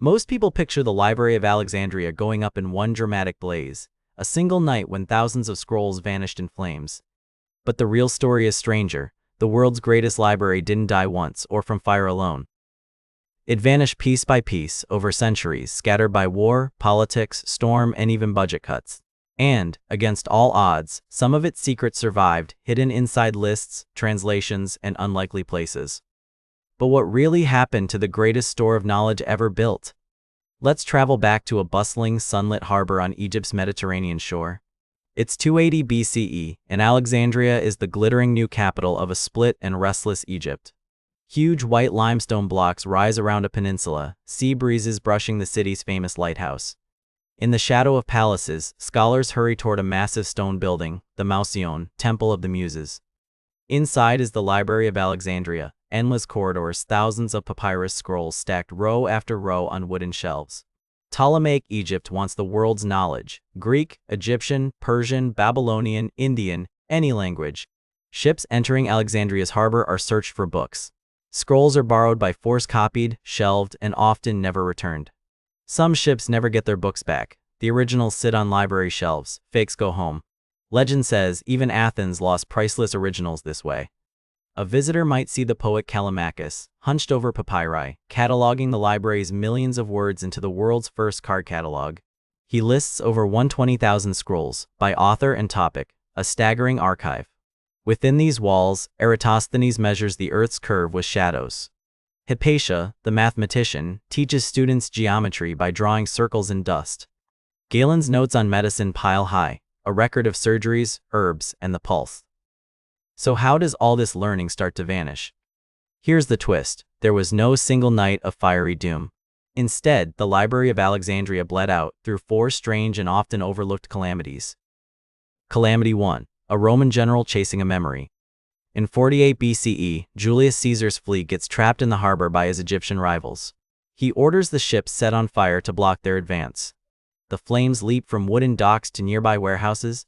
Most people picture the Library of Alexandria going up in one dramatic blaze, a single night when thousands of scrolls vanished in flames. But the real story is stranger. The world's greatest library didn't die once or from fire alone. It vanished piece by piece over centuries, scattered by war, politics, storm, and even budget cuts. And, against all odds, some of its secrets survived, hidden inside lists, translations, and unlikely places. But what really happened to the greatest store of knowledge ever built? Let's travel back to a bustling, sunlit harbor on Egypt's Mediterranean shore. It's 280 BCE, and Alexandria is the glittering new capital of a split and restless Egypt. Huge white limestone blocks rise around a peninsula, sea breezes brushing the city's famous lighthouse. In the shadow of palaces, scholars hurry toward a massive stone building, the Mausoleum, Temple of the Muses. Inside is the Library of Alexandria, endless corridors, thousands of papyrus scrolls stacked row after row on wooden shelves. Ptolemaic Egypt wants the world's knowledge: Greek, Egyptian, Persian, Babylonian, Indian, any language. Ships entering Alexandria's harbor are searched for books. Scrolls are borrowed by force, copied, shelved, and often never returned. Some ships never get their books back. The originals sit on library shelves, fakes go home. Legend says even Athens lost priceless originals this way. A visitor might see the poet Callimachus, hunched over papyri, cataloging the library's millions of words into the world's first card catalog. He lists over 120,000 scrolls, by author and topic, a staggering archive. Within these walls, Eratosthenes measures the Earth's curve with shadows. Hypatia, the mathematician, teaches students geometry by drawing circles in dust. Galen's notes on medicine pile high, a record of surgeries, herbs, and the pulse. So how does all this learning start to vanish? Here's the twist. There was no single night of fiery doom. Instead, the Library of Alexandria bled out through four strange and often overlooked calamities. Calamity 1. A Roman general chasing a memory. In 48 BCE, Julius Caesar's fleet gets trapped in the harbor by his Egyptian rivals. He orders the ships set on fire to block their advance. The flames leap from wooden docks to nearby warehouses.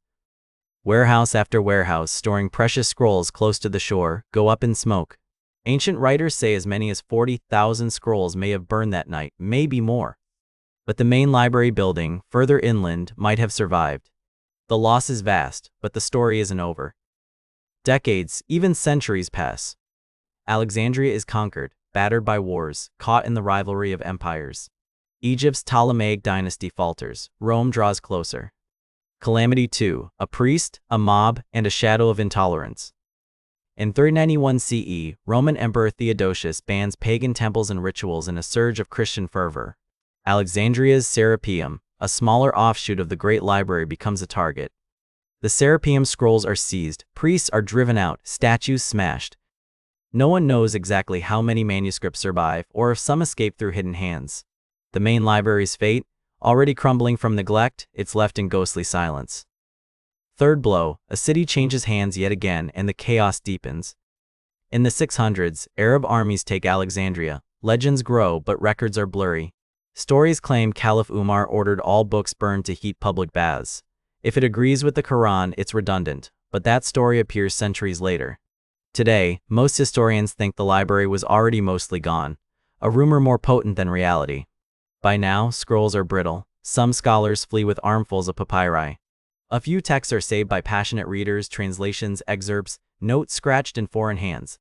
Warehouse after warehouse, storing precious scrolls close to the shore, go up in smoke. Ancient writers say as many as 40,000 scrolls may have burned that night, maybe more. But the main library building, further inland, might have survived. The loss is vast, but the story isn't over. Decades, even centuries pass. Alexandria is conquered, battered by wars, caught in the rivalry of empires. Egypt's Ptolemaic dynasty falters, Rome draws closer. Calamity 2. A priest, a mob, and a shadow of intolerance. In 391 CE, Roman Emperor Theodosius bans pagan temples and rituals in a surge of Christian fervor. Alexandria's Serapeum, a smaller offshoot of the Great Library, becomes a target. The Serapeum scrolls are seized, priests are driven out, statues smashed. No one knows exactly how many manuscripts survive or if some escape through hidden hands. The main library's fate? Already crumbling from neglect, it's left in ghostly silence. Third blow, a city changes hands yet again and the chaos deepens. In the 600s, Arab armies take Alexandria. Legends grow, but records are blurry. Stories claim Caliph Umar ordered all books burned to heat public baths. If it agrees with the Quran, it's redundant, but that story appears centuries later. Today, most historians think the library was already mostly gone, a rumor more potent than reality. By now, scrolls are brittle. Some scholars flee with armfuls of papyri. A few texts are saved by passionate readers, translations, excerpts, notes scratched in foreign hands.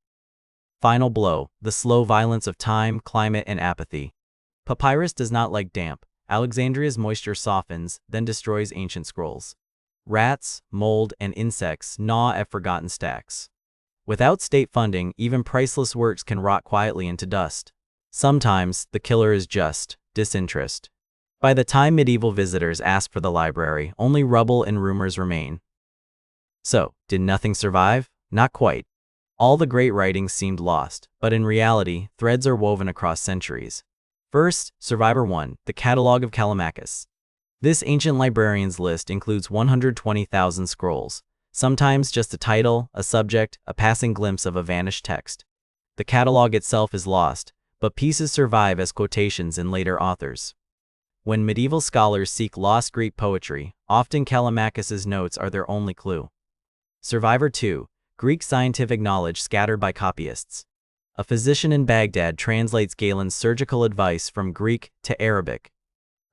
Final blow, the slow violence of time, climate, and apathy. Papyrus does not like damp. Alexandria's moisture softens, then destroys ancient scrolls. Rats, mold, and insects gnaw at forgotten stacks. Without state funding, even priceless works can rot quietly into dust. Sometimes, the killer is just disinterest. By the time medieval visitors ask for the library, only rubble and rumors remain. So, did nothing survive? Not quite. All the great writings seemed lost, but in reality, threads are woven across centuries. First, Survivor 1, the Catalogue of Callimachus. This ancient librarian's list includes 120,000 scrolls, sometimes just a title, a subject, a passing glimpse of a vanished text. The catalogue itself is lost, but pieces survive as quotations in later authors. When medieval scholars seek lost Greek poetry, often Callimachus's notes are their only clue. Survivor 2, Greek scientific knowledge scattered by copyists. A physician in Baghdad translates Galen's surgical advice from Greek to Arabic.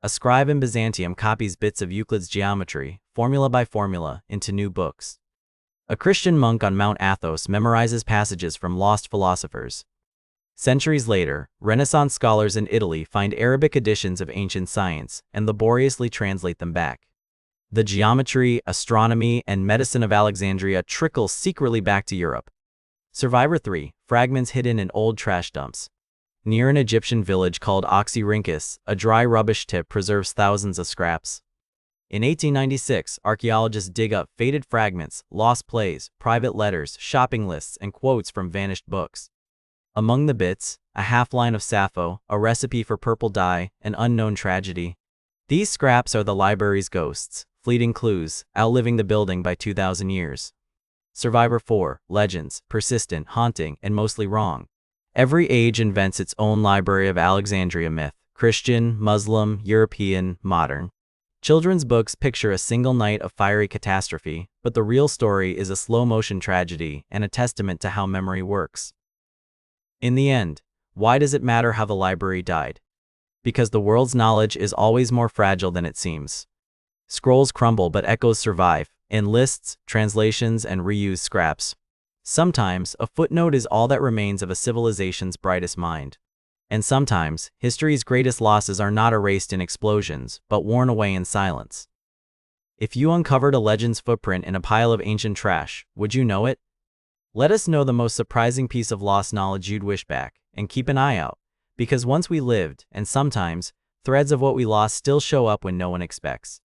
A scribe in Byzantium copies bits of Euclid's geometry, formula by formula, into new books. A Christian monk on Mount Athos memorizes passages from lost philosophers. Centuries later, Renaissance scholars in Italy find Arabic editions of ancient science and laboriously translate them back. The geometry, astronomy, and medicine of Alexandria trickle secretly back to Europe. Survivor 3. Fragments hidden in old trash dumps. Near an Egyptian village called Oxyrhynchus, a dry rubbish tip preserves thousands of scraps. In 1896, archaeologists dig up faded fragments, lost plays, private letters, shopping lists, and quotes from vanished books. Among the bits, a half-line of Sappho, a recipe for purple dye, an unknown tragedy. These scraps are the library's ghosts, fleeting clues, outliving the building by 2,000 years. Survivor 4. Legends, persistent, haunting, and mostly wrong. Every age invents its own Library of Alexandria myth, Christian, Muslim, European, modern. Children's books picture a single night of fiery catastrophe, but the real story is a slow-motion tragedy and a testament to how memory works. In the end, why does it matter how the library died? Because the world's knowledge is always more fragile than it seems. Scrolls crumble but echoes survive, in lists, translations, and reused scraps. Sometimes, a footnote is all that remains of a civilization's brightest mind. And sometimes, history's greatest losses are not erased in explosions, but worn away in silence. If you uncovered a legend's footprint in a pile of ancient trash, would you know it? Let us know the most surprising piece of lost knowledge you'd wish back, and keep an eye out, because once we lived, and sometimes, threads of what we lost still show up when no one expects.